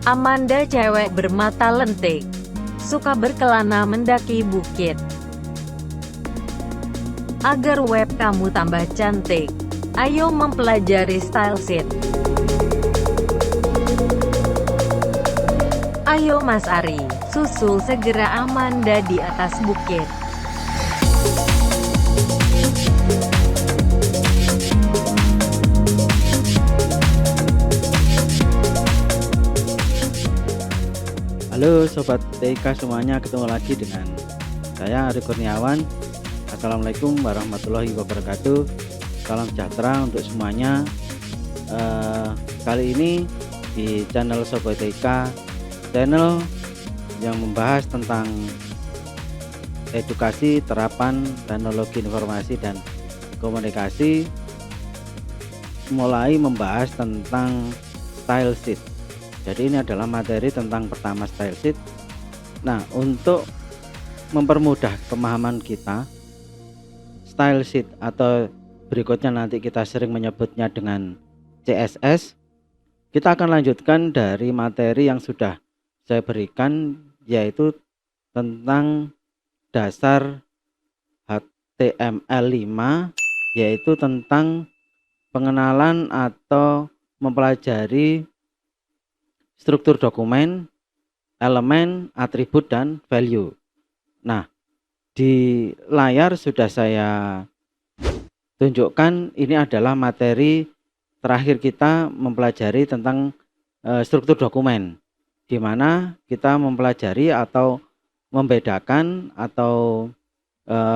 Amanda cewek bermata lentik, suka berkelana mendaki bukit. Agar web kamu tambah cantik, ayo mempelajari style sheet. Ayo Mas Ari, susul segera Amanda di atas bukit. Halo Sobat TIK semuanya, ketemu lagi dengan saya Ari Kurniawan. Assalamualaikum warahmatullahi wabarakatuh. Salam sejahtera untuk semuanya. Kali ini di channel Sobat TIK, channel yang membahas tentang edukasi terapan teknologi informasi dan komunikasi, mulai membahas tentang style sheet. Jadi ini adalah materi tentang pertama style sheet. Nah, untuk mempermudah pemahaman kita, style sheet atau berikutnya nanti kita sering menyebutnya dengan CSS, kita akan lanjutkan dari materi yang sudah saya berikan, yaitu tentang dasar HTML5, yaitu tentang pengenalan atau mempelajari struktur dokumen, elemen, atribut, dan value. Nah, di layar sudah saya tunjukkan, ini adalah materi terakhir kita mempelajari tentang struktur dokumen, di mana kita mempelajari atau membedakan atau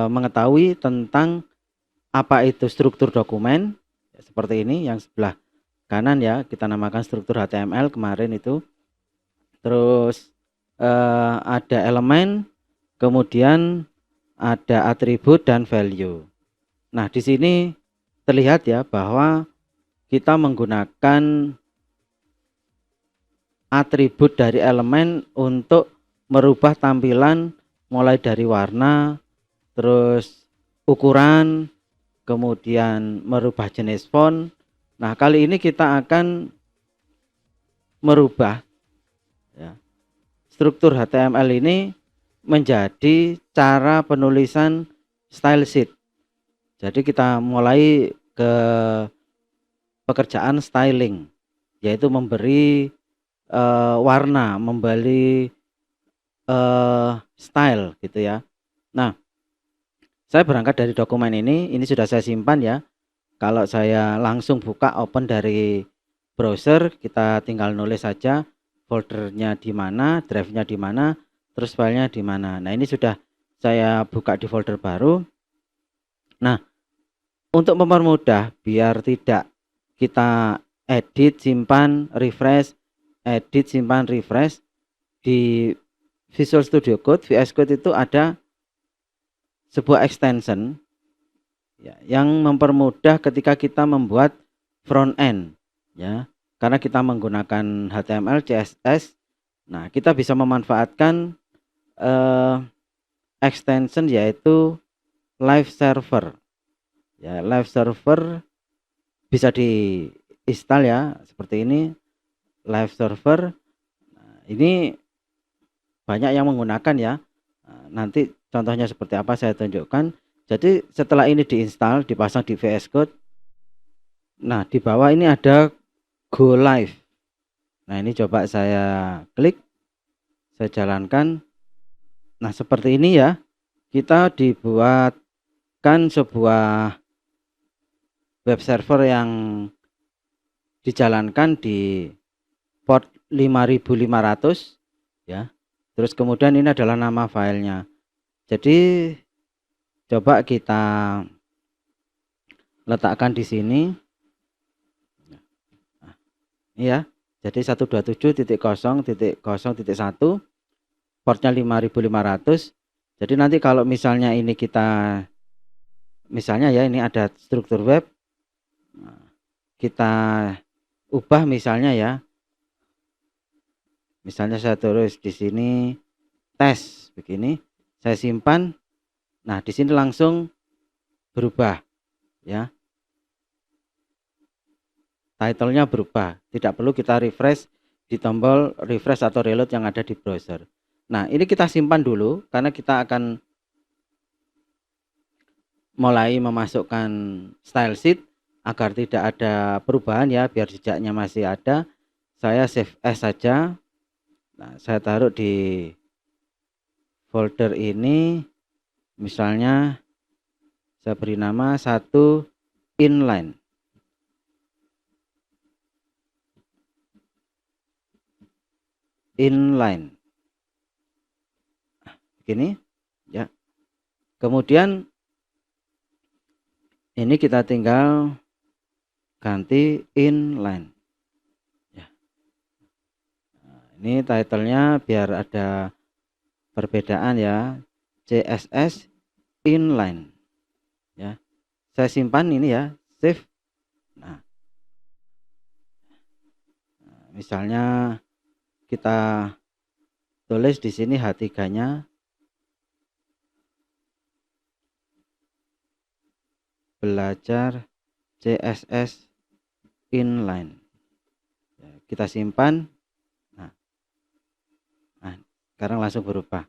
mengetahui tentang apa itu struktur dokumen, seperti ini yang sebelah kanan ya, kita namakan struktur HTML kemarin itu. Terus ada elemen, kemudian ada atribut dan value. Nah, di sini terlihat ya bahwa kita menggunakan atribut dari elemen untuk merubah tampilan mulai dari warna, terus ukuran, kemudian merubah jenis font. Nah, kali ini kita akan merubah ya, struktur HTML ini menjadi cara penulisan style sheet. Jadi kita mulai ke pekerjaan styling, yaitu memberi warna, memberi style gitu ya. Nah, saya berangkat dari dokumen ini sudah saya simpan ya. Kalau saya langsung buka open dari browser, kita tinggal nulis saja foldernya di mana, drive-nya di mana, terus filenya di mana. Nah, ini sudah saya buka di folder baru. Nah, untuk mempermudah biar tidak kita edit, simpan, refresh, edit, simpan, refresh, di Visual Studio Code, VS Code itu ada sebuah extension ya, yang mempermudah ketika kita membuat front end ya, karena kita menggunakan HTML, CSS. Nah, kita bisa memanfaatkan extension yaitu live server ya. Live server bisa diinstal ya, seperti ini live server. Nah, ini banyak yang menggunakan ya. Nah, nanti contohnya seperti apa saya tunjukkan. Jadi setelah ini diinstal, dipasang di VS Code. Nah, di bawah ini ada Go Live. Nah, ini coba saya klik, saya jalankan. Nah, seperti ini ya. Kita dibuatkan sebuah web server yang dijalankan di port 5500 ya. Terus kemudian ini adalah nama filenya. Jadi coba kita letakkan di sini. Nah, ini ya. Jadi 127.0.0.1 portnya 5500. Jadi nanti kalau misalnya ini kita misalnya ya, ini ada struktur web. Kita ubah misalnya ya. Misalnya saya tulis di sini tes begini, saya simpan. Nah, di sini langsung berubah ya. Title-nya berubah, tidak perlu kita refresh di tombol refresh atau reload yang ada di browser. Nah, ini kita simpan dulu karena kita akan mulai memasukkan style sheet agar tidak ada perubahan ya, biar jejaknya masih ada. Saya save as saja. Nah, saya taruh di folder ini, misalnya saya beri nama 1 inline. Begini ya. Kemudian ini kita tinggal ganti inline ya. Nah, ini titlenya biar ada perbedaan ya, CSS inline ya. Saya simpan ini ya, save. Nah, misalnya kita tulis di sini H3-nya belajar CSS inline. Kita simpan. Nah, sekarang langsung berubah.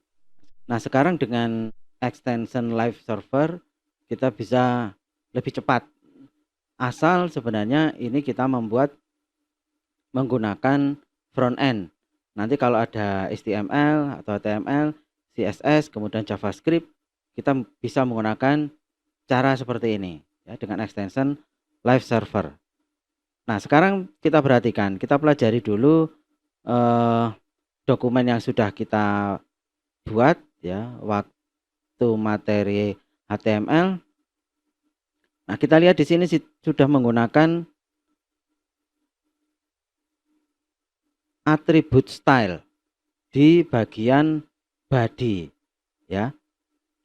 Nah, sekarang dengan extension live server kita bisa lebih cepat. Asal sebenarnya ini kita membuat menggunakan front end. Nanti kalau ada HTML atau HTML, CSS, kemudian JavaScript, kita bisa menggunakan cara seperti ini ya, dengan extension live server. Nah, sekarang kita perhatikan, kita pelajari dulu dokumen yang sudah kita buat ya, waktu materi HTML. Nah, kita lihat di sini sudah menggunakan atribut style di bagian body ya,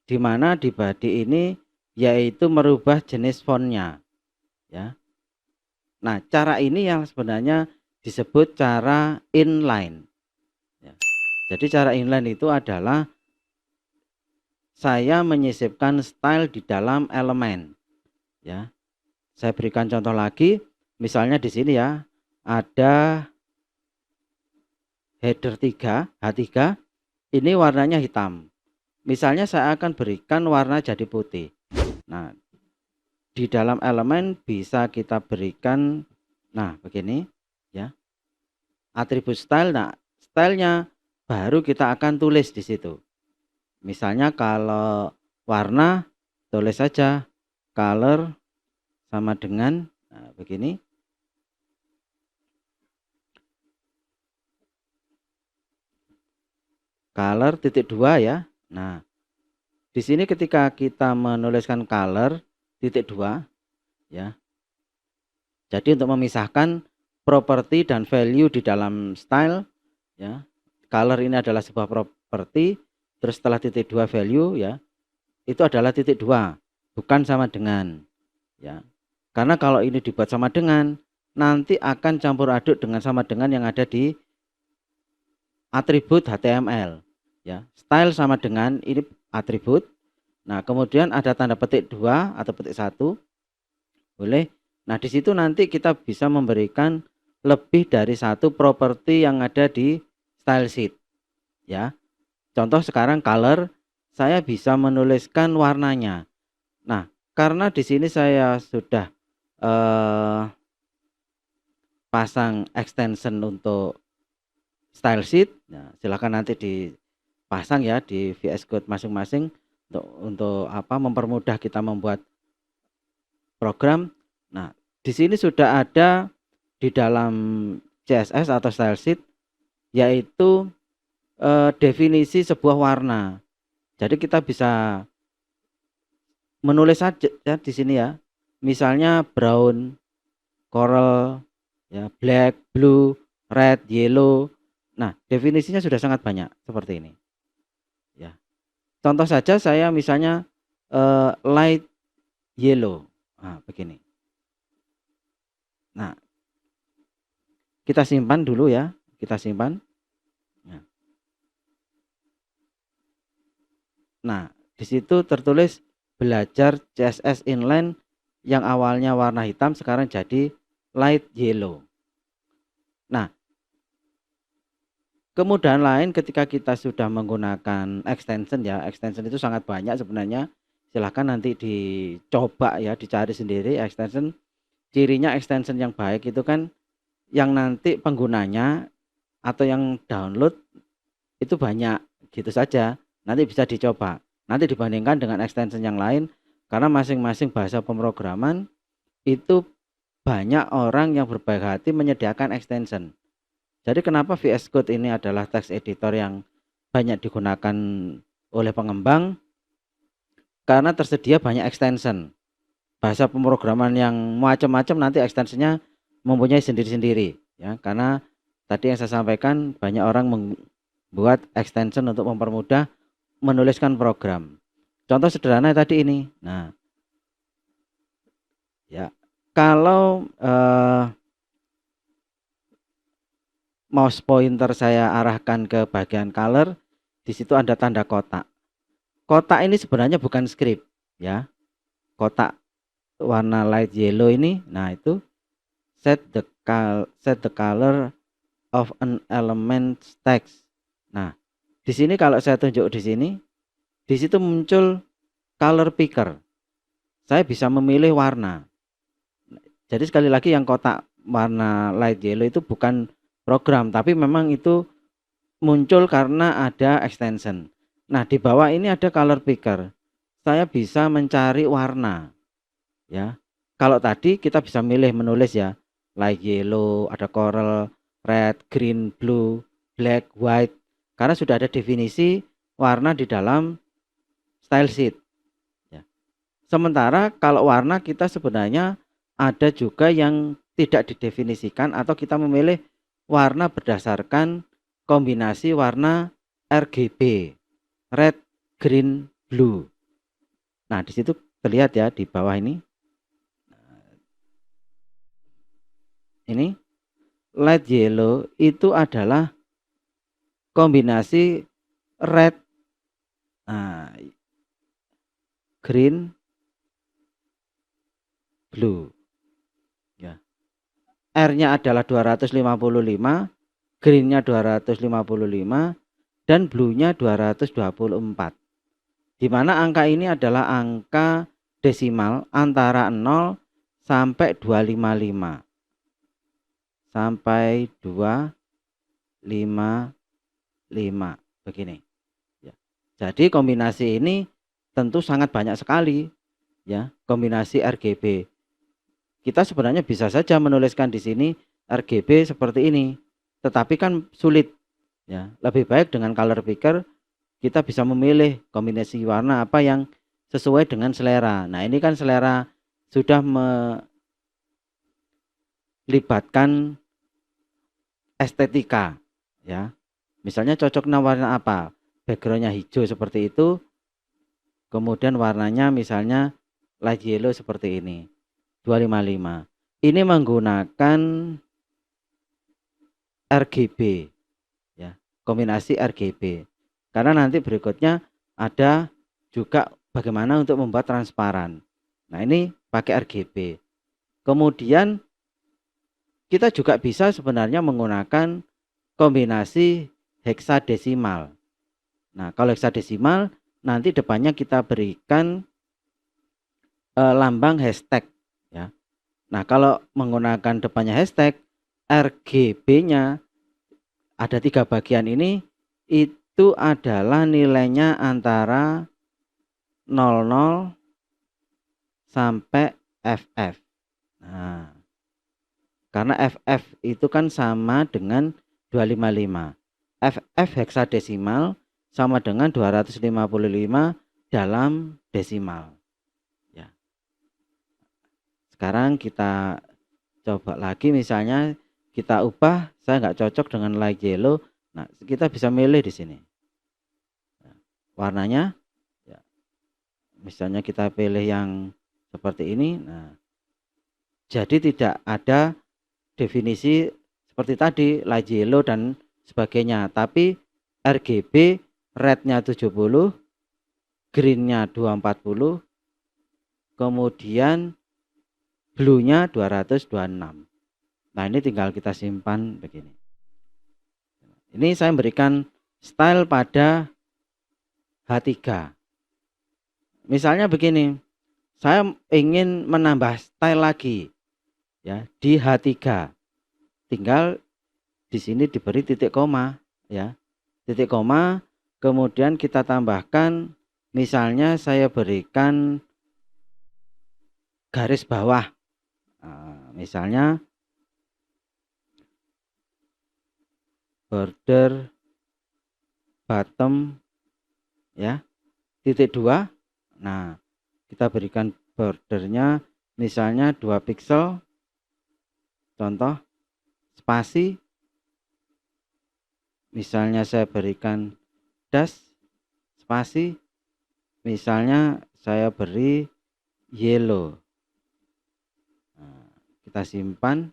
dimana di body ini yaitu merubah jenis fontnya ya. Nah, cara ini yang sebenarnya disebut cara inline ya. Jadi cara inline itu adalah saya menyisipkan style di dalam elemen ya. Saya berikan contoh lagi, misalnya di sini ya ada header 3, H3, ini warnanya hitam. Misalnya saya akan berikan warna jadi putih. Nah, di dalam elemen bisa kita berikan, nah begini ya, atribut style. Nah, stylenya baru kita akan tulis di situ. Misalnya kalau warna, tulis saja color sama dengan, nah begini. Color titik 2 ya. Nah, di sini ketika kita menuliskan color titik 2 ya. Jadi untuk memisahkan properti dan value di dalam style ya. Color ini adalah sebuah properti, terus setelah titik 2 value ya. Itu adalah titik 2, bukan sama dengan ya. Karena kalau ini dibuat sama dengan, nanti akan campur aduk dengan sama dengan yang ada di atribut HTML ya. Style sama dengan ini atribut. Nah, kemudian ada tanda petik 2 atau petik 1 boleh. Nah, di situ nanti kita bisa memberikan lebih dari satu properti yang ada di style sheet ya. Contoh sekarang color, saya bisa menuliskan warnanya. Nah, karena di sini saya sudah pasang extension untuk style sheet, nah, silahkan nanti dipasang ya di VS Code masing-masing untuk mempermudah kita membuat program. Nah, di sini sudah ada di dalam CSS atau style sheet yaitu definisi sebuah warna. Jadi kita bisa menulis saja ya di sini ya. Misalnya brown, coral, ya, black, blue, red, yellow. Nah, definisinya sudah sangat banyak seperti ini. Ya. Contoh saja saya misalnya light yellow. Nah, begini. Nah, kita simpan dulu ya. Kita simpan. Nah, di situ tertulis belajar CSS inline yang awalnya warna hitam sekarang jadi light yellow. Nah, Kemudahan lain ketika kita sudah menggunakan extension ya, extension itu sangat banyak sebenarnya. Silahkan nanti dicoba ya, dicari sendiri extension. Cirinya extension yang baik itu kan yang nanti penggunanya atau yang download itu banyak, gitu saja. Nanti bisa dicoba. Nanti dibandingkan dengan extension yang lain, karena masing-masing bahasa pemrograman itu banyak orang yang berbaik hati menyediakan extension. Jadi kenapa VS Code ini adalah text editor yang banyak digunakan oleh pengembang? Karena tersedia banyak extension. Bahasa pemrograman yang macam-macam nanti extensionnya mempunyai sendiri-sendiri ya, karena tadi yang saya sampaikan banyak orang membuat extension untuk mempermudah menuliskan program. Contoh sederhana tadi ini. Nah, ya kalau mouse pointer saya arahkan ke bagian color, di situ ada tanda kotak. Kotak ini sebenarnya bukan script ya. Kotak warna light yellow ini, nah itu set the color of an element text. Nah, di sini kalau saya tunjuk di sini, di situ muncul color picker. Saya bisa memilih warna. Jadi sekali lagi yang kotak warna light yellow itu bukan program, tapi memang itu muncul karena ada extension. Nah, di bawah ini ada color picker. Saya bisa mencari warna. Ya. Kalau tadi kita bisa milih menulis ya, light yellow, ada coral, red, green, blue, black, white. Karena sudah ada definisi warna di dalam style sheet. Ya. Sementara kalau warna kita sebenarnya ada juga yang tidak didefinisikan atau kita memilih warna berdasarkan kombinasi warna RGB, red, green, blue. Nah, di situ terlihat ya di bawah ini. Ini light yellow itu adalah kombinasi red, green, blue. Ya. R-nya adalah 255, green-nya 255, dan blue-nya 224. Di mana angka ini adalah angka desimal antara 0 sampai 255. Sampai 255 begini ya. Jadi kombinasi ini tentu sangat banyak sekali ya, kombinasi RGB. Kita sebenarnya bisa saja menuliskan di sini RGB seperti ini, tetapi kan sulit ya. Lebih baik dengan color picker kita bisa memilih kombinasi warna apa yang sesuai dengan selera. Nah, ini kan selera sudah melibatkan estetika ya. Misalnya cocoknya warna apa? Backgroundnya hijau seperti itu. Kemudian warnanya misalnya light yellow seperti ini. 255. Ini menggunakan RGB ya, kombinasi RGB. Karena nanti berikutnya ada juga bagaimana untuk membuat transparan. Nah, ini pakai RGB. Kemudian kita juga bisa sebenarnya menggunakan kombinasi heksadesimal. Nah, kalau heksadesimal nanti depannya kita berikan lambang hashtag ya. Nah, kalau menggunakan depannya hashtag, RGB-nya ada 3 bagian ini itu adalah nilainya antara 00 sampai FF. Nah, karena FF itu kan sama dengan 255. FF heksadesimal sama dengan 255 dalam desimal. Ya. Sekarang kita coba lagi, misalnya kita ubah, saya nggak cocok dengan light yellow. Nah, kita bisa milih di sini. Warnanya, ya. Misalnya kita pilih yang seperti ini. Nah, jadi tidak ada definisi seperti tadi light yellow dan sebagainya, tapi RGB red-nya 70, green-nya 240, kemudian blue-nya 226. Nah, ini tinggal kita simpan begini. Ini saya memberikan style pada H3. Misalnya begini, saya ingin menambah style lagi ya di H3. Tinggal di sini diberi titik koma ya. Titik koma, kemudian kita tambahkan, misalnya saya berikan garis bawah. Nah, misalnya border bottom ya, titik 2. Nah, kita berikan bordernya misalnya 2 pixel, contoh spasi, misalnya saya berikan dash spasi, misalnya saya beri yellow. Nah, kita simpan.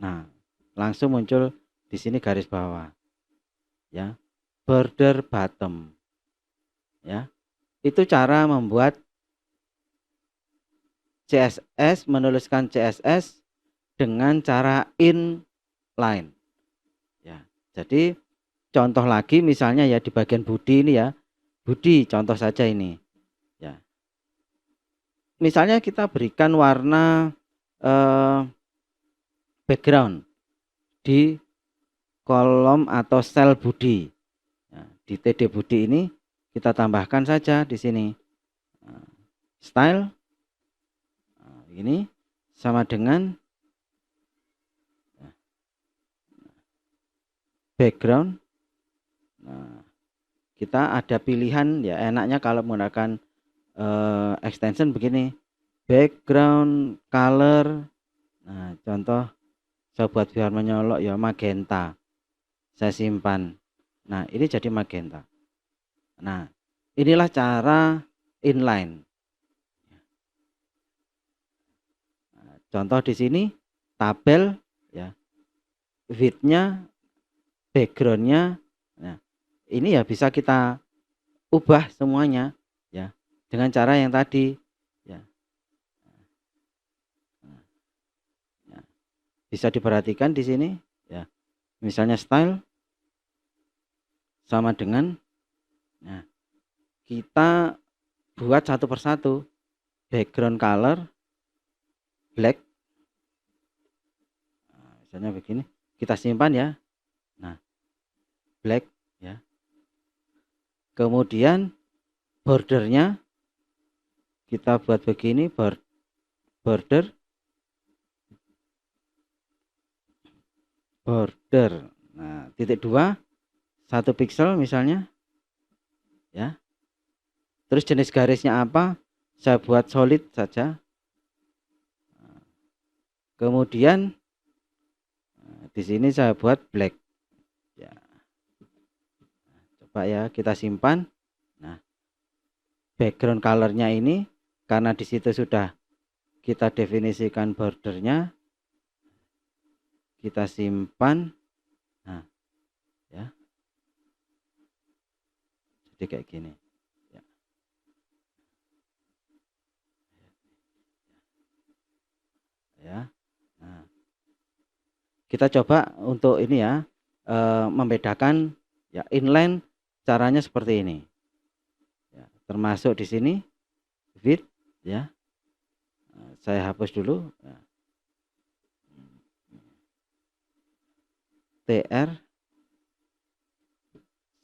Nah, langsung muncul di sini garis bawah ya, border bottom ya. Itu cara membuat CSS, menuliskan CSS dengan cara inline ya. Jadi contoh lagi misalnya ya di bagian body ini ya, body contoh saja ini ya. Misalnya kita berikan warna background di kolom atau sel body. Nah, di TD body ini kita tambahkan saja di sini style. Nah, ini sama dengan background. Nah, kita ada pilihan ya, enaknya kalau menggunakan extension begini, background color. Nah, contoh saya buat biar menyolok ya magenta. Saya simpan. Nah, ini jadi magenta. Nah, inilah cara inline. Nah, contoh di sini tabel ya, width-nya, background-nya. Nah, ini ya bisa kita ubah semuanya ya dengan cara yang tadi ya. Nah, bisa diperhatikan di sini ya. Misalnya style sama dengan, nah, kita buat satu persatu. Background color black. Nah, misalnya begini, kita simpan ya. Nah, black ya. Kemudian bordernya kita buat begini, border. Nah, titik 2, 1 pixel misalnya ya. Terus jenis garisnya apa? Saya buat solid saja. Kemudian di sini saya buat black ya. Coba ya kita simpan. Nah, background colornya ini karena di situ sudah kita definisikan bordernya, kita simpan. Nah ya, jadi kayak gini ya. Ya. Nah, kita coba untuk ini ya, membedakan ya inline caranya seperti ini ya, termasuk di sini width ya. Nah, saya hapus dulu ya. TR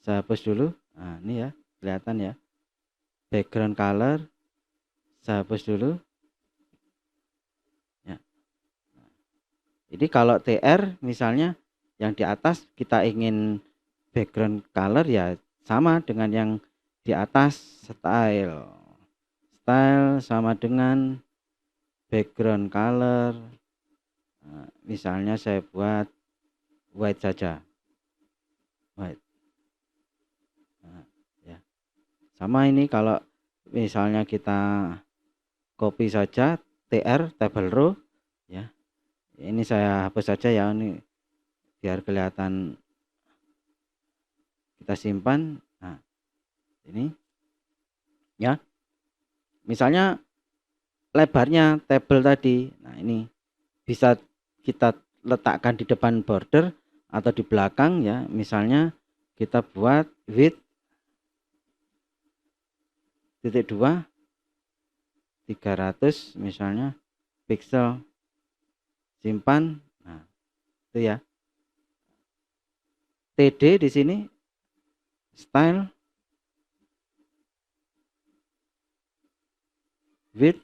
saya hapus dulu. Nah, ini ya kelihatan ya, background color saya hapus dulu ya. Ini kalau TR misalnya yang di atas kita ingin background color ya sama dengan yang di atas. Style sama dengan background color. Nah, misalnya saya buat white saja, white. Nah, ya. Sama ini kalau misalnya kita copy saja TR table row ya. Ini saya hapus saja ya, ini biar kelihatan. Kita simpan. Nah, ini ya. Misalnya lebarnya table tadi. Nah, ini bisa kita letakkan di depan border atau di belakang ya, misalnya kita buat width titik 2 300 misalnya pixel, simpan. Nah, itu ya. TD di sini style width,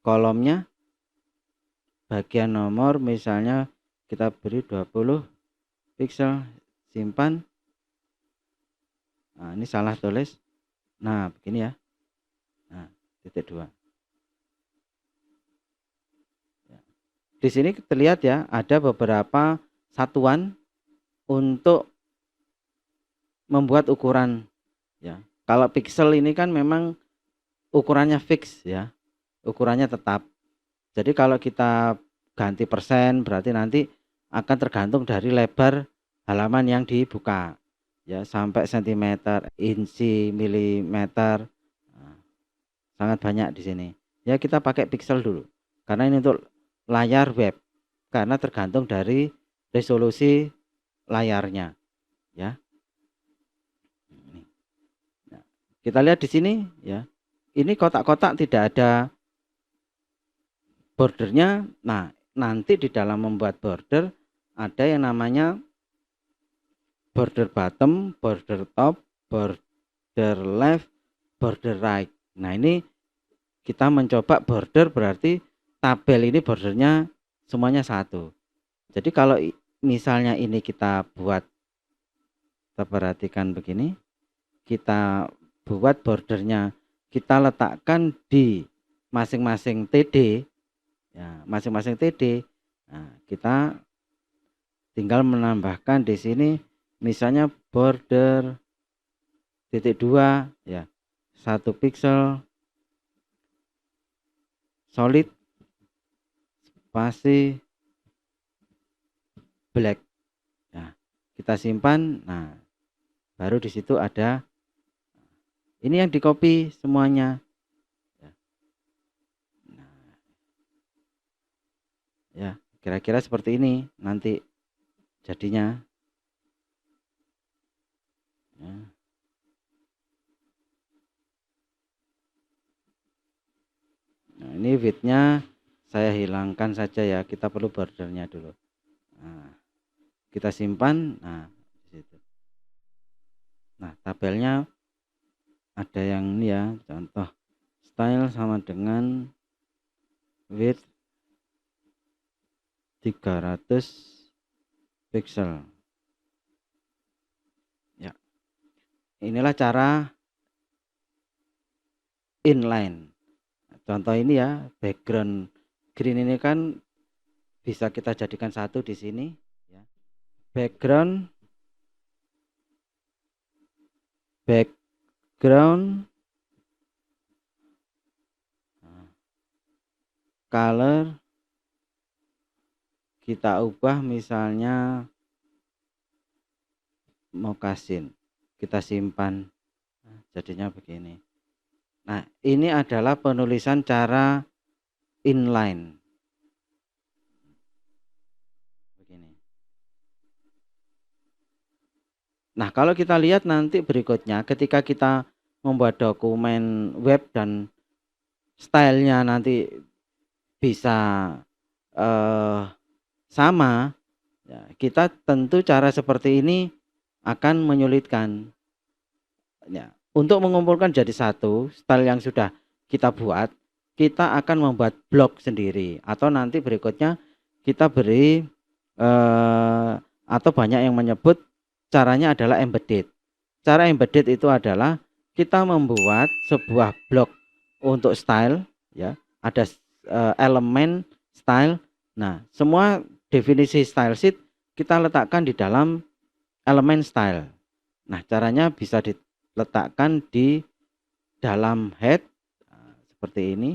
kolomnya bagian nomor misalnya kita beri 20 pixel, simpan. Nah, ini salah tulis. Nah, begini ya. Nah, titik 2. Di sini terlihat ya, ada beberapa satuan untuk membuat ukuran ya. Kalau pixel ini kan memang ukurannya fix ya, ukurannya tetap. Jadi kalau kita ganti persen berarti nanti akan tergantung dari lebar halaman yang dibuka ya, sampai sentimeter, inci, milimeter. Nah, sangat banyak di sini. Ya kita pakai pixel dulu karena ini untuk layar web, karena tergantung dari resolusi layarnya ya. Nah, kita lihat di sini ya. Ini kotak-kotak tidak ada bordernya. Nah, nanti di dalam membuat border ada yang namanya border bottom, border top, border left, border right. Nah, ini kita mencoba border berarti tabel ini bordernya semuanya satu. Jadi kalau misalnya ini kita buat, kita perhatikan begini, kita buat bordernya, kita letakkan di masing-masing TD ya, masing-masing TD. Nah, kita tinggal menambahkan di sini misalnya border titik 2 ya, 1 pixel, solid, spasi, black. Nah, kita simpan. Nah, baru di situ ada ini yang di copy semuanya. Ya, kira-kira seperti ini nanti jadinya. Ya. Nah, ini widthnya saya hilangkan saja ya, kita perlu bordernya dulu. Nah, kita simpan. Nah, di situ. Nah, tabelnya ada yang ini ya, contoh style sama dengan width 300 pixel. Ya. Inilah cara inline. Contoh ini ya, background green ini kan bisa kita jadikan satu di sini ya. Background color kita ubah misalnya mokasin, kita simpan. Nah, jadinya begini. Nah, ini adalah penulisan cara inline. Begini. Nah, kalau kita lihat nanti berikutnya ketika kita membuat dokumen web dan stylenya nanti bisa sama ya, kita tentu cara seperti ini akan menyulitkan ya. Untuk mengumpulkan jadi satu style yang sudah kita buat, kita akan membuat blok sendiri atau nanti berikutnya kita beri atau banyak yang menyebut caranya adalah embedded. Cara embedded itu adalah kita membuat sebuah blok untuk style ya, ada elemen style. Nah, semua definisi style sheet kita letakkan di dalam elemen style. Nah, caranya bisa diletakkan di dalam head seperti ini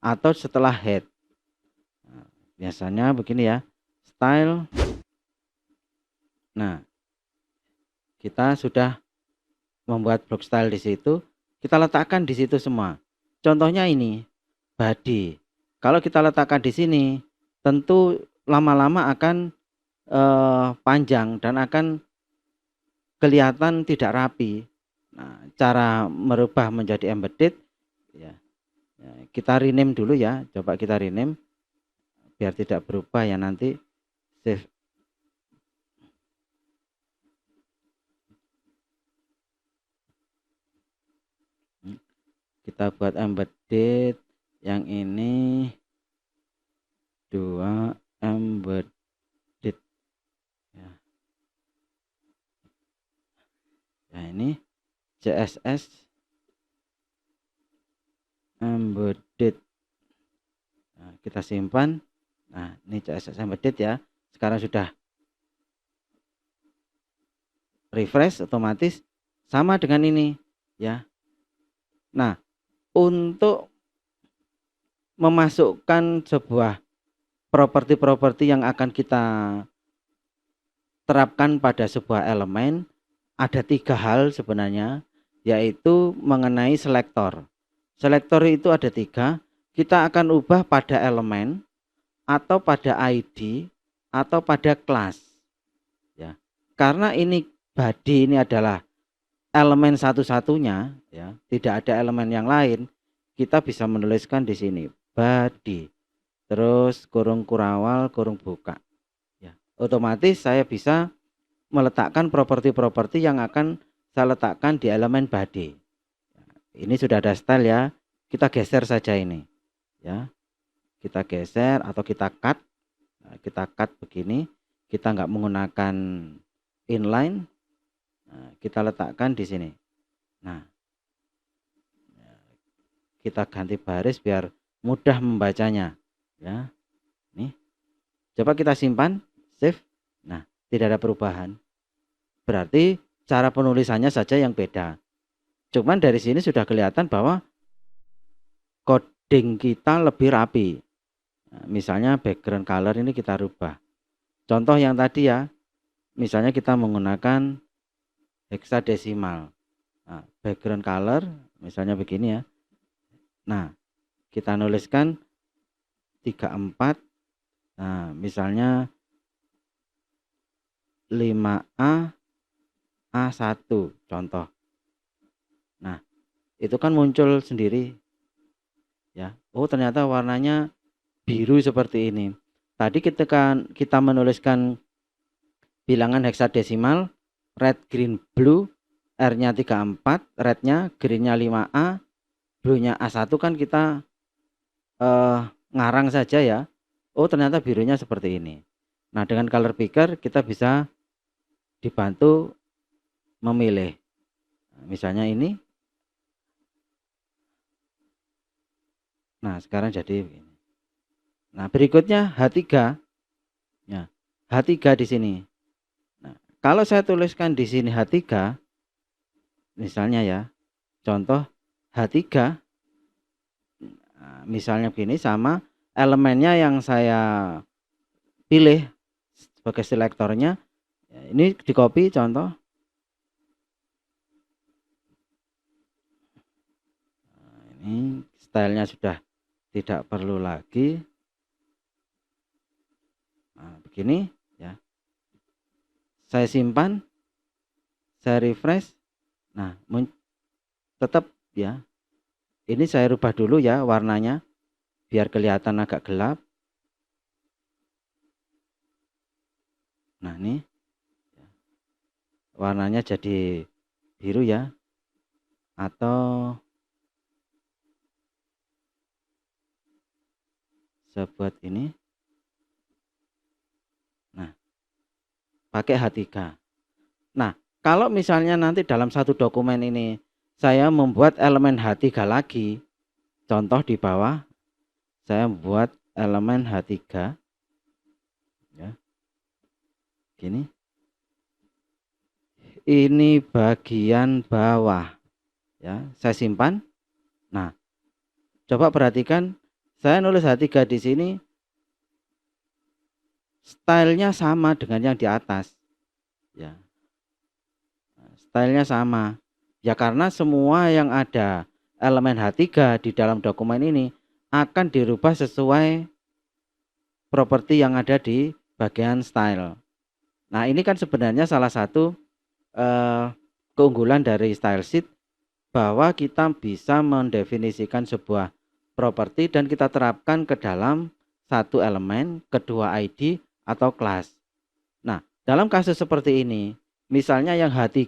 atau setelah head. Nah, biasanya begini ya, style. Nah, kita sudah membuat blok style di situ, kita letakkan di situ semua. Contohnya ini body. Kalau kita letakkan di sini, tentu lama-lama akan panjang dan akan kelihatan tidak rapi. Nah, cara merubah menjadi embedded ya, kita rename dulu ya. Coba kita rename biar tidak berubah ya nanti. Save. Kita buat embedded yang ini 2 embedded ya. Nah, ini CSS embedded. Nah, kita simpan. Nah, ini CSS embedded ya. Sekarang sudah refresh otomatis sama dengan ini ya. Nah, untuk memasukkan sebuah properti-properti yang akan kita terapkan pada sebuah elemen, ada 3 hal sebenarnya, yaitu mengenai selektor. Selektor itu ada 3, kita akan ubah pada elemen atau pada ID atau pada kelas ya. Karena ini body ini adalah elemen satu-satunya ya, tidak ada elemen yang lain, kita bisa menuliskan di sini body terus kurung kurawal kurung buka ya. Otomatis saya bisa meletakkan properti-properti yang akan saya letakkan di elemen body. Ini sudah ada style ya. Kita geser saja ini ya. Kita geser atau kita cut. Nah, kita cut begini, kita nggak menggunakan inline. Nah, kita letakkan di sini. Nah, kita ganti baris biar mudah membacanya ya. Nih, coba kita simpan, save. Nah, tidak ada perubahan, berarti cara penulisannya saja yang beda. Cuman dari sini sudah kelihatan bahwa coding kita lebih rapi. Nah, misalnya background color ini kita rubah. Contoh yang tadi ya, misalnya kita menggunakan hexadesimal. Nah, background color misalnya begini ya. Nah, kita nuliskan 34. Nah, misalnya 5A A1 contoh. Nah, itu kan muncul sendiri ya. Oh, ternyata warnanya biru seperti ini. Tadi ketika kita menuliskan bilangan heksadesimal, red, green, blue, R-nya 34, red-nya, green-nya 5A, blue-nya A1 kan kita ngarang saja ya. Oh, ternyata birunya seperti ini. Nah, dengan color picker kita bisa dibantu memilih. Misalnya ini. Nah, sekarang jadi begini. Nah, berikutnya H3. Ya, H3 di sini. Nah, kalau saya tuliskan di sini H3, misalnya ya, contoh H3, nah, misalnya begini sama elemennya yang saya pilih sebagai selektornya, ya, ini di copy contoh. Nah, ini stylenya sudah tidak perlu lagi. Nah, begini ya. Saya simpan, saya refresh. Nah, tetap ya. Ini saya rubah dulu ya warnanya biar kelihatan agak gelap. Nah, ini warnanya jadi biru ya. Atau saya buat ini. Nah, pakai H3. Nah, kalau misalnya nanti dalam satu dokumen ini saya membuat elemen H3 lagi, contoh di bawah saya membuat elemen H3 ya. Gini. Ini bagian bawah ya, saya simpan. Nah, coba perhatikan, saya nulis H3 di sini, stylenya sama dengan yang di atas ya. Stylenya sama ya, karena semua yang ada elemen H3 di dalam dokumen ini akan dirubah sesuai properti yang ada di bagian style. Nah, ini kan sebenarnya salah satu keunggulan dari style sheet, bahwa kita bisa mendefinisikan sebuah properti dan kita terapkan ke dalam satu elemen, kedua ID atau kelas. Nah, dalam kasus seperti ini, misalnya yang H3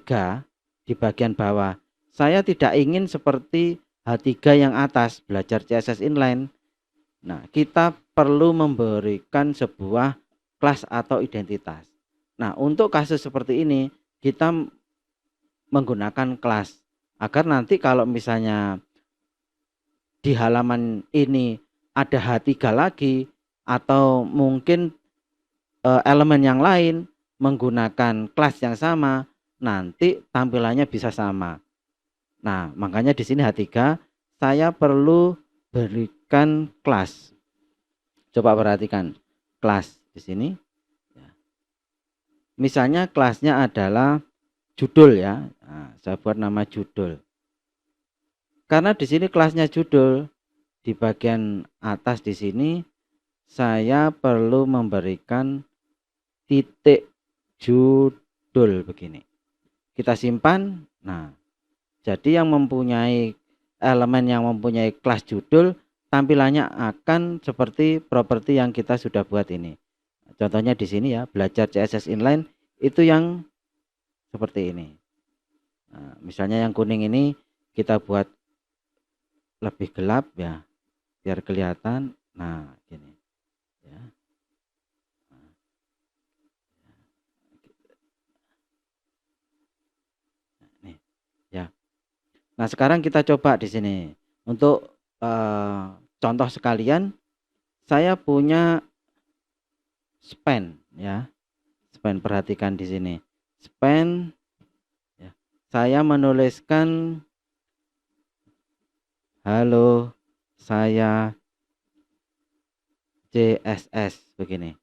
di bagian bawah, saya tidak ingin seperti H3 yang atas, belajar CSS inline. Nah, kita perlu memberikan sebuah kelas atau identitas. Nah, untuk kasus seperti ini, kita menggunakan kelas, agar nanti kalau misalnya di halaman ini ada H3 lagi, atau mungkin elemen yang lain menggunakan kelas yang sama, nanti tampilannya bisa sama. Nah, makanya di sini H3 saya perlu berikan kelas. Coba perhatikan kelas di sini. Misalnya kelasnya adalah judul ya. Nah, saya buat nama judul. Karena di sini kelasnya judul, di bagian atas di sini saya perlu memberikan titik judul begini. Kita simpan. Nah, jadi yang mempunyai elemen yang mempunyai kelas judul, tampilannya akan seperti properti yang kita sudah buat ini. Contohnya di sini ya, belajar CSS inline itu yang seperti ini. Nah, misalnya yang kuning ini kita buat lebih gelap ya, biar kelihatan. Nah, gini ya. Nih ya. Nah, sekarang kita coba di sini untuk contoh sekalian. Saya punya span ya, span, perhatikan di sini span ya. Saya menuliskan halo saya CSS begini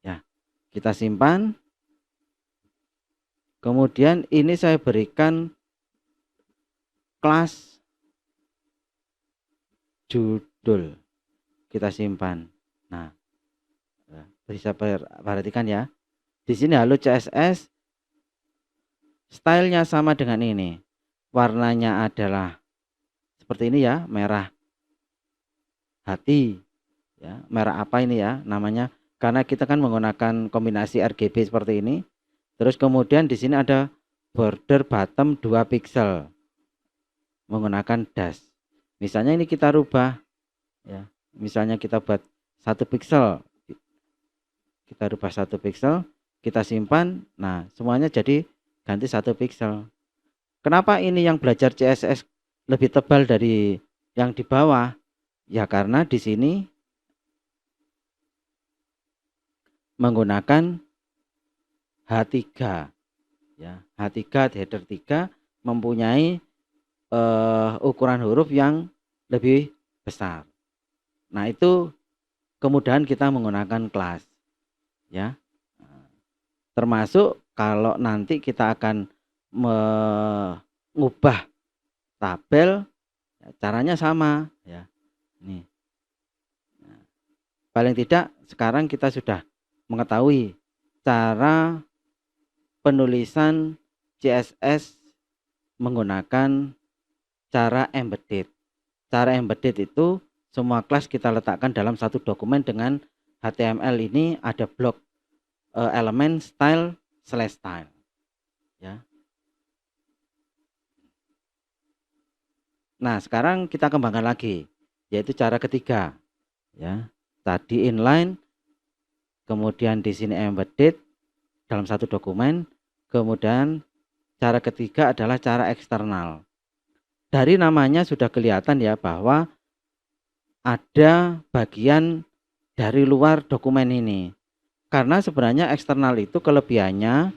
ya. Kita simpan, kemudian ini saya berikan kelas judul, kita simpan. Nah, bisa perhatikan ya, di sini halo CSS, stylenya sama dengan ini, warnanya adalah seperti ini ya, merah hati ya. Merah apa ini ya namanya, karena kita kan menggunakan kombinasi RGB seperti ini. Terus kemudian di sini ada border bottom 2 pixel menggunakan dash. Misalnya ini kita rubah ya, misalnya kita buat 1 pixel, kita rubah 1 pixel, kita simpan. Nah, semuanya jadi ganti 1 pixel. Kenapa ini yang belajar CSS lebih tebal dari yang di bawah? Ya karena di sini menggunakan H3 ya. H3 header 3 mempunyai ukuran huruf yang lebih besar. Nah, itu kemudahan kita menggunakan kelas ya. Termasuk kalau nanti kita akan mengubah tabel, caranya sama ya. Nih. Paling tidak sekarang kita sudah mengetahui cara penulisan CSS menggunakan cara embedded. Cara embedded itu semua kelas kita letakkan dalam satu dokumen dengan HTML. Ini ada blok elemen style slash style ya. Nah, sekarang kita kembangkan lagi, yaitu cara ketiga ya. Tadi inline, kemudian di sini embedded dalam satu dokumen, kemudian cara ketiga adalah cara eksternal. Dari namanya sudah kelihatan ya bahwa ada bagian dari luar dokumen ini. Karena sebenarnya eksternal itu kelebihannya,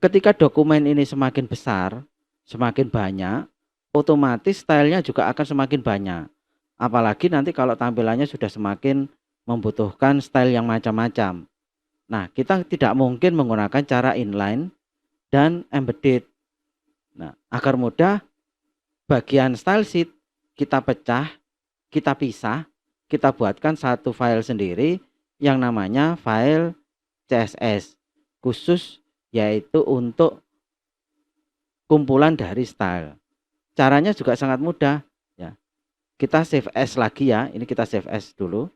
ketika dokumen ini semakin besar, semakin banyak, otomatis stylenya juga akan semakin banyak. Apalagi nanti kalau tampilannya sudah semakin membutuhkan style yang macam-macam. Nah, kita tidak mungkin menggunakan cara inline dan embedded. Nah, agar mudah, bagian style sheet kita pecah, kita pisah, kita buatkan satu file sendiri yang namanya file CSS khusus, yaitu untuk kumpulan dari style. Caranya juga sangat mudah ya. Kita save as lagi ya. Ini kita save as dulu.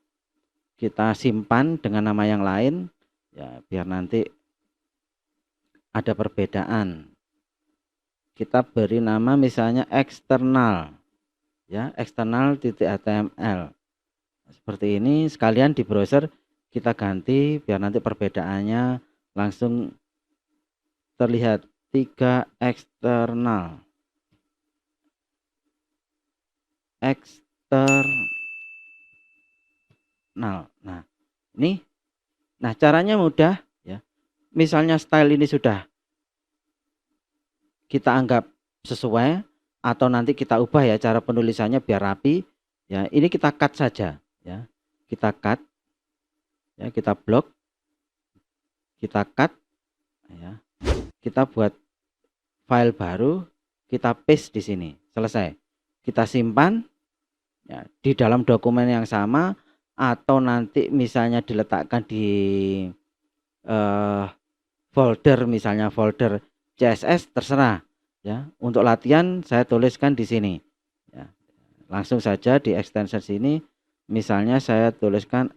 Kita simpan dengan nama yang lain ya, biar nanti ada perbedaan. Kita beri nama misalnya eksternal ya, eksternal.html. Seperti ini, sekalian di browser kita ganti biar nanti perbedaannya langsung terlihat. 3 eksternal. Nah, ini. Nah, caranya mudah ya. Misalnya style ini sudah kita anggap sesuai atau nanti kita ubah ya cara penulisannya biar rapi ya. Ini kita cut saja ya. Kita cut ya, kita blok, kita cut ya. Kita buat file baru, kita paste di sini. Selesai. Kita simpan ya, di dalam dokumen yang sama atau nanti misalnya diletakkan di folder, misalnya folder CSS, terserah ya. Untuk latihan saya tuliskan di sini ya. Langsung saja di extension sini, misalnya saya tuliskan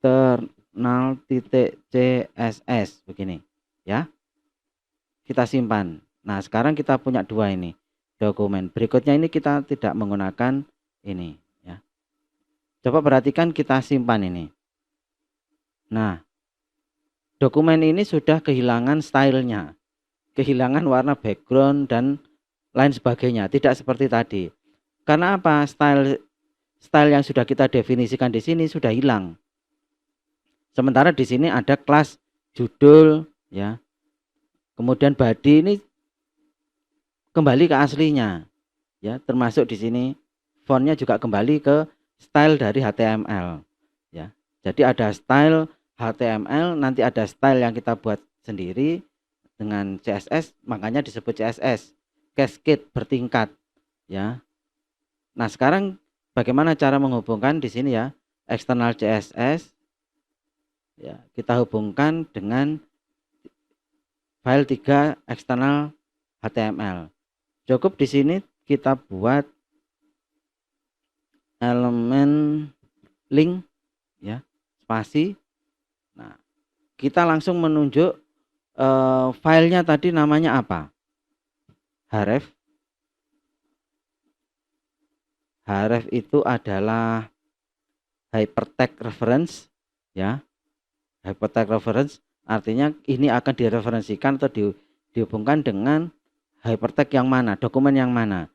external.css begini ya. Kita simpan. Nah, sekarang kita punya dua ini dokumen. Berikutnya ini kita tidak menggunakan ini ya. Coba perhatikan, kita simpan ini. Nah, dokumen ini sudah kehilangan stylenya, kehilangan warna background dan lain sebagainya. Tidak seperti tadi. Karena apa? Style yang sudah kita definisikan di sini sudah hilang. Sementara di sini ada kelas judul ya. Kemudian body ini kembali ke aslinya ya, termasuk di sini fontnya juga kembali ke style dari HTML ya. Jadi ada style HTML, nanti ada style yang kita buat sendiri dengan CSS, makanya disebut CSS, cascade, bertingkat ya. Nah, sekarang bagaimana cara menghubungkan di sini ya, eksternal CSS ya, kita hubungkan dengan file 3 eksternal HTML. Cukup di sini kita buat elemen link ya, spasi. Nah, kita langsung menunjuk filenya tadi namanya apa? Href. Href itu adalah hypertext reference ya. Hypertext reference artinya ini akan direferensikan atau dihubungkan dengan hypertext yang mana, dokumen yang mana.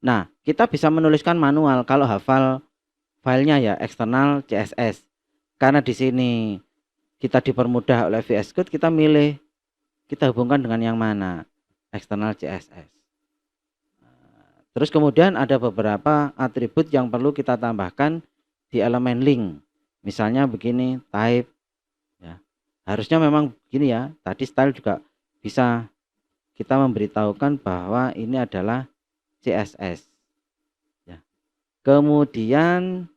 Nah, kita bisa menuliskan manual kalau hafal filenya ya, eksternal CSS. Karena di sini kita dipermudah oleh VS Code, kita milih, kita hubungkan dengan yang mana, eksternal CSS. Terus kemudian ada beberapa atribut yang perlu kita tambahkan di elemen link. Misalnya begini, type ya. Harusnya memang begini ya. Tadi style juga bisa kita memberitahukan bahwa ini adalah CSS ya. Kemudian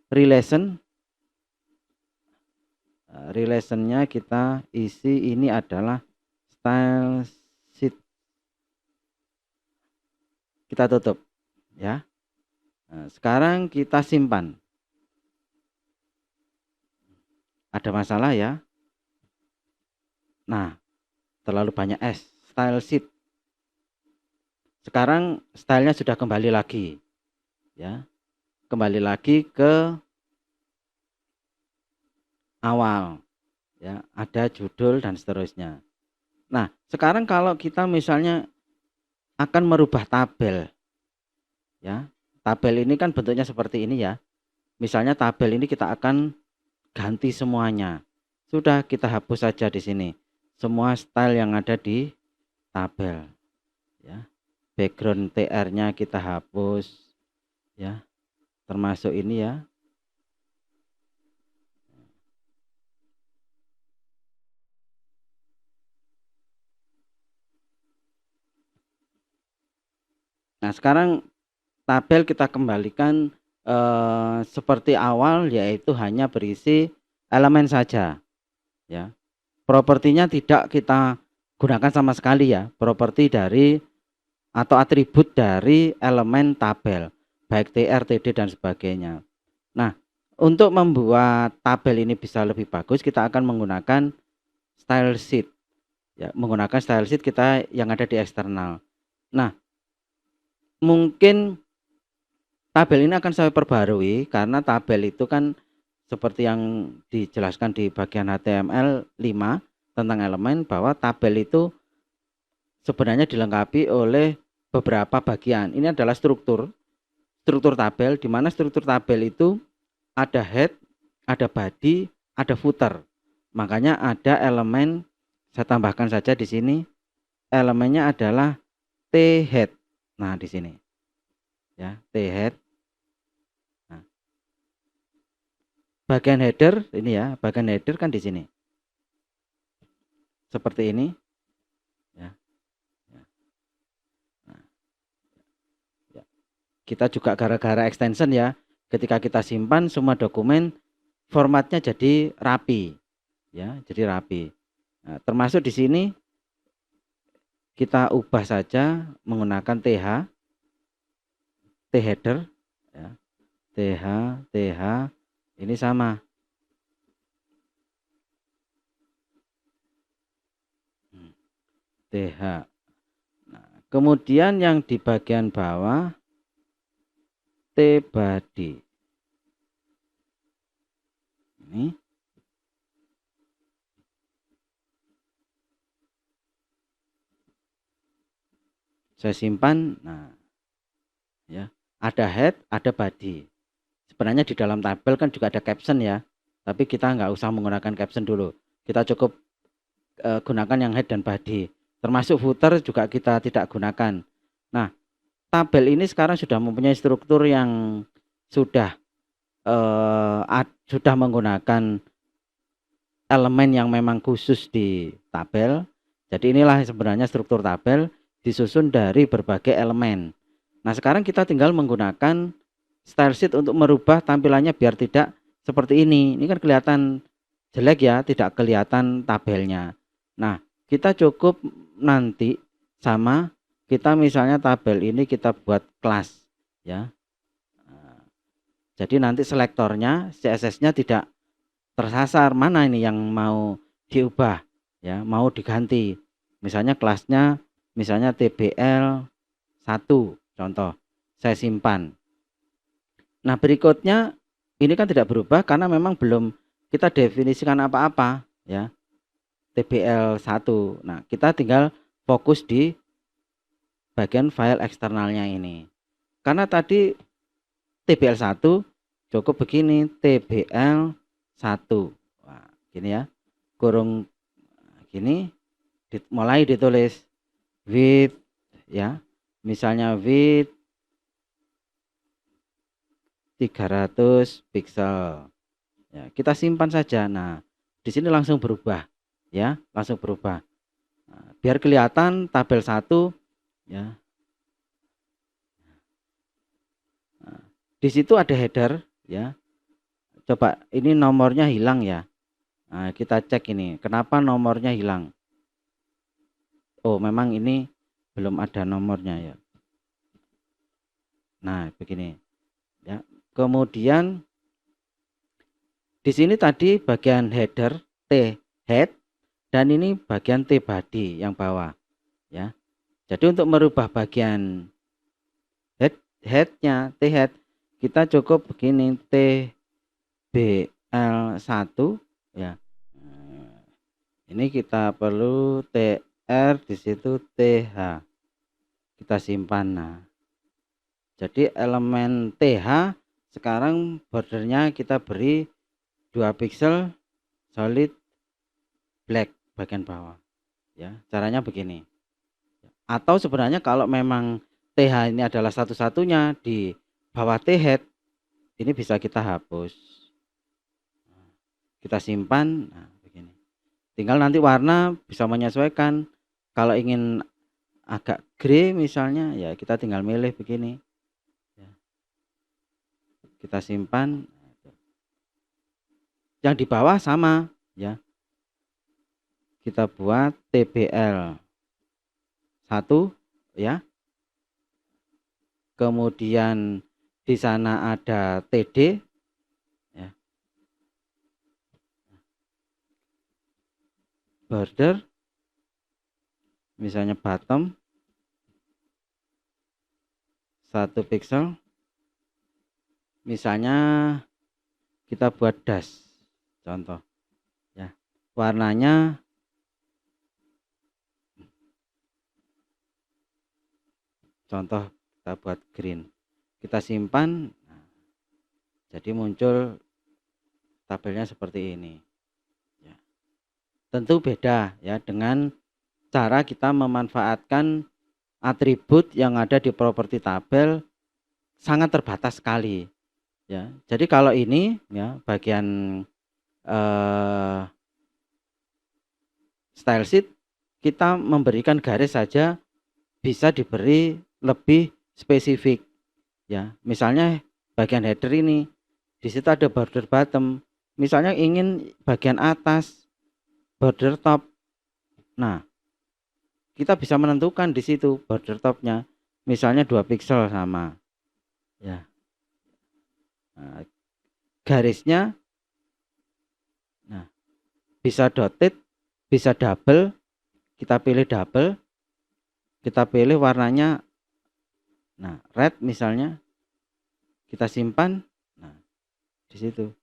relationnya kita isi, ini adalah style sheet. Kita tutup ya. Nah, sekarang kita simpan. Ada masalah ya. Nah, terlalu banyak S, style sheet. Sekarang stylenya sudah kembali lagi ya, kembali lagi ke awal ya, ada judul dan seterusnya. Nah, sekarang kalau kita misalnya akan merubah tabel ya, tabel ini kan bentuknya seperti ini ya. Misalnya tabel ini kita akan ganti semuanya. Sudah, kita hapus saja di sini semua style yang ada di tabel ya. Background TR-nya kita hapus ya, termasuk ini ya. Nah, sekarang tabel kita kembalikan seperti awal, yaitu hanya berisi elemen saja ya. Propertinya tidak kita gunakan sama sekali ya, properti dari atau atribut dari elemen tabel, baik TR, TD dan sebagainya. Nah, untuk membuat tabel ini bisa lebih bagus, kita akan menggunakan style sheet ya, menggunakan style sheet kita yang ada di eksternal. Nah, mungkin tabel ini akan saya perbarui karena tabel itu kan seperti yang dijelaskan di bagian HTML 5 tentang elemen, bahwa tabel itu sebenarnya dilengkapi oleh beberapa bagian. Ini adalah struktur tabel, di mana struktur tabel itu ada head, ada body, ada footer. Makanya ada elemen, saya tambahkan saja di sini, elemennya adalah T head. Nah, di sini ya, T head. Nah, bagian header ini ya, bagian header kan di sini. Seperti ini ya. Nah, ya. Kita juga gara-gara extension ya, ketika kita simpan semua dokumen formatnya jadi rapi ya, jadi rapi. Nah, termasuk di sini kita ubah saja menggunakan T header ya. TH ini sama. TH. Nah, kemudian yang di bagian bawah T body. Ini saya simpan. Nah, ya, ada head, ada body. Sebenarnya di dalam tabel kan juga ada caption ya, tapi kita nggak usah menggunakan caption dulu. Kita cukup gunakan yang head dan body. Termasuk footer juga kita tidak gunakan. Nah, tabel ini sekarang sudah mempunyai struktur yang sudah menggunakan elemen yang memang khusus di tabel. Jadi inilah sebenarnya struktur tabel disusun dari berbagai elemen. Nah, sekarang kita tinggal menggunakan style sheet untuk merubah tampilannya biar tidak seperti ini. Ini kan kelihatan jelek ya, tidak kelihatan tabelnya. Nah, kita cukup nanti sama kita misalnya tabel ini kita buat kelas ya. Jadi nanti selektornya CSS-nya tidak tersasar, mana ini yang mau diubah ya, mau diganti. Misalnya kelasnya misalnya TBL 1 contoh. Saya simpan. Nah, berikutnya ini kan tidak berubah karena memang belum kita definisikan apa-apa ya. TBL 1. Nah, kita tinggal fokus di bagian file eksternalnya ini. Karena tadi TBL 1 cukup begini, TBL 1. Wah, gini ya. Kurung gini mulai ditulis width ya. Misalnya width 300 pixel. Ya, kita simpan saja. Nah, di sini langsung berubah ya, langsung berubah. Nah, biar kelihatan tabel 1 ya. Nah, di situ ada header ya. Coba ini nomornya hilang ya. Nah, kita cek ini, kenapa nomornya hilang? Oh, memang ini belum ada nomornya ya. Nah, begini. Ya. Kemudian di sini tadi bagian header T head dan ini bagian T body yang bawah ya. Jadi untuk merubah bagian headnya T head, kita cukup begini TBL1 ya. Ini kita perlu TR, di situ TH. Kita simpan. Nah, jadi elemen TH sekarang bordernya kita beri 2 pixel solid black bagian bawah ya. Caranya begini. Atau sebenarnya kalau memang TH ini adalah satu-satunya di bawah T head, ini bisa kita hapus. Kita simpan. Nah, begini. Tinggal nanti warna bisa menyesuaikan. Kalau ingin agak grey misalnya ya kita tinggal milih begini. kita simpan. Yang di bawah sama ya. Kita buat TBL 1 ya. Kemudian di sana ada TD ya. Border misalnya bottom 1 pixel. Misalnya kita buat dash contoh ya. Warnanya contoh kita buat green. Kita simpan. Nah, jadi muncul tabelnya seperti ini ya. Tentu beda ya dengan cara kita memanfaatkan atribut yang ada di properti tabel, sangat terbatas sekali ya. Jadi kalau ini ya bagian style sheet, kita memberikan garis saja bisa diberi lebih spesifik ya. Misalnya bagian header ini, di situ ada border bottom, misalnya ingin bagian atas border top. Nah, kita bisa menentukan di situ border topnya, misalnya 2 pixel sama ya. Nah, garisnya nah bisa dotted, bisa double. Kita pilih double, kita pilih warnanya nah red misalnya, kita simpan. Nah, di situ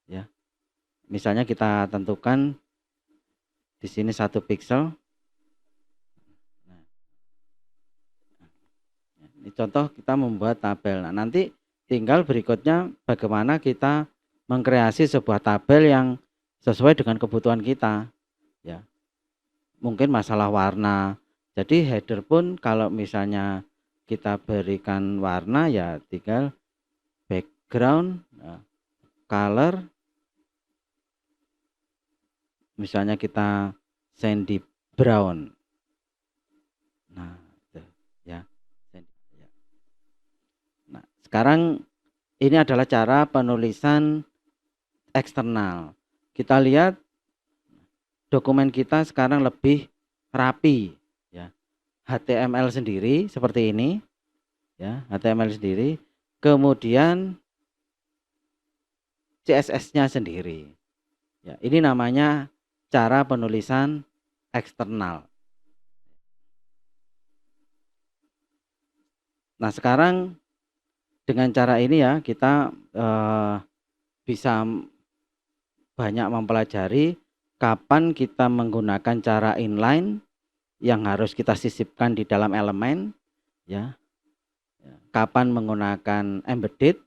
ya. Misalnya kita tentukan di sini 1 pixel. Nah, ini contoh kita membuat tabel. Nah, nanti tinggal berikutnya bagaimana kita mengkreasi sebuah tabel yang sesuai dengan kebutuhan kita ya. Mungkin masalah warna. Jadi header pun kalau misalnya kita berikan warna ya tinggal background color, misalnya kita sandy brown. Nah, ya. Nah, sekarang ini adalah cara penulisan eksternal. Kita lihat dokumen kita sekarang lebih rapi ya. HTML sendiri seperti ini ya, HTML sendiri, kemudian CSS-nya sendiri ya. Ini namanya cara penulisan eksternal. Nah, sekarang dengan cara ini ya kita bisa banyak mempelajari kapan kita menggunakan cara inline yang harus kita sisipkan di dalam elemen ya. Kapan menggunakan embedded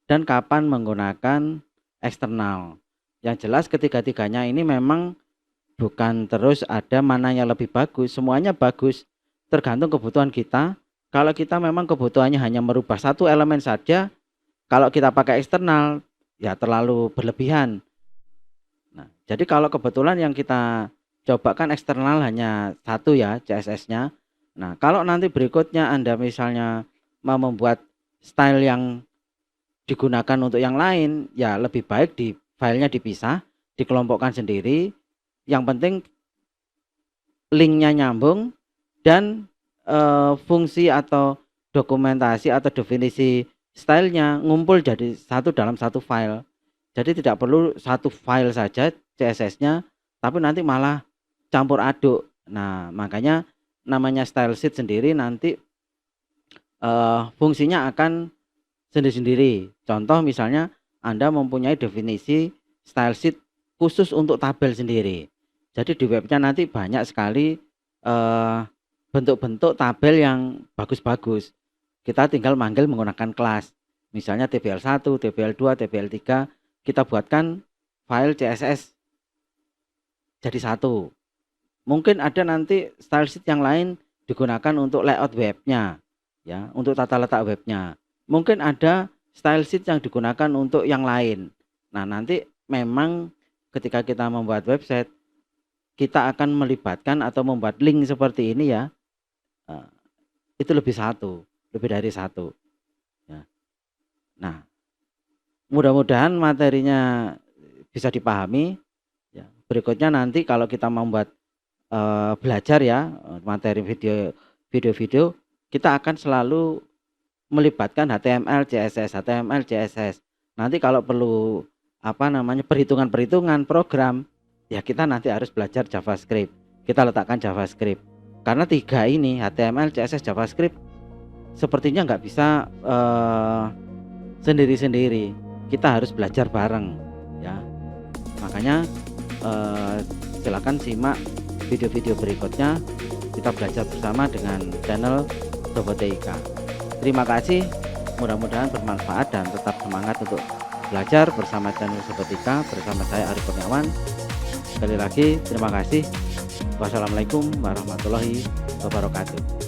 dan kapan menggunakan eksternal. Yang jelas ketiga-tiganya ini memang bukan terus ada mana yang lebih bagus, semuanya bagus, tergantung kebutuhan kita. Kalau kita memang kebutuhannya hanya merubah satu elemen saja, kalau kita pakai eksternal ya terlalu berlebihan. Nah, jadi kalau kebetulan yang kita cobakan eksternal hanya satu ya CSS-nya. Nah, kalau nanti berikutnya Anda misalnya mau membuat style yang digunakan untuk yang lain, ya lebih baik di filenya dipisah, dikelompokkan sendiri. Yang penting linknya nyambung dan fungsi atau dokumentasi atau definisi stylenya ngumpul jadi satu dalam satu file. Jadi tidak perlu satu file saja CSS-nya, tapi nanti malah campur aduk. Nah, makanya namanya style sheet sendiri nanti fungsinya akan sendiri-sendiri. Contoh misalnya Anda mempunyai definisi style sheet khusus untuk tabel sendiri. Jadi di webnya nanti banyak sekali bentuk-bentuk tabel yang bagus-bagus. Kita tinggal manggil menggunakan kelas. Misalnya TBL1, TBL2, TBL3, kita buatkan file CSS jadi satu. Mungkin ada nanti style sheet yang lain digunakan untuk layout webnya ya, untuk tata letak webnya. Mungkin ada style sheet yang digunakan untuk yang lain. Nah, nanti memang ketika kita membuat website, kita akan melibatkan atau membuat link seperti ini ya. Itu lebih dari satu ya. Nah, Mudah-mudahan materinya bisa dipahami ya. Berikutnya nanti kalau kita membuat belajar ya, materi video-video, kita akan selalu melibatkan HTML, CSS. Nanti kalau perlu perhitungan-perhitungan program, ya kita nanti harus belajar JavaScript. Kita letakkan JavaScript. Karena 3 ini, HTML, CSS, JavaScript, sepertinya nggak bisa sendiri-sendiri. Kita harus belajar bareng ya. Makanya silakan simak video-video berikutnya. Kita belajar bersama dengan channel Robotika. Terima kasih, mudah-mudahan bermanfaat dan tetap semangat untuk belajar bersama channel Robotika bersama saya Arif Kurniawan. Sekali lagi terima kasih. Wassalamualaikum warahmatullahi wabarakatuh.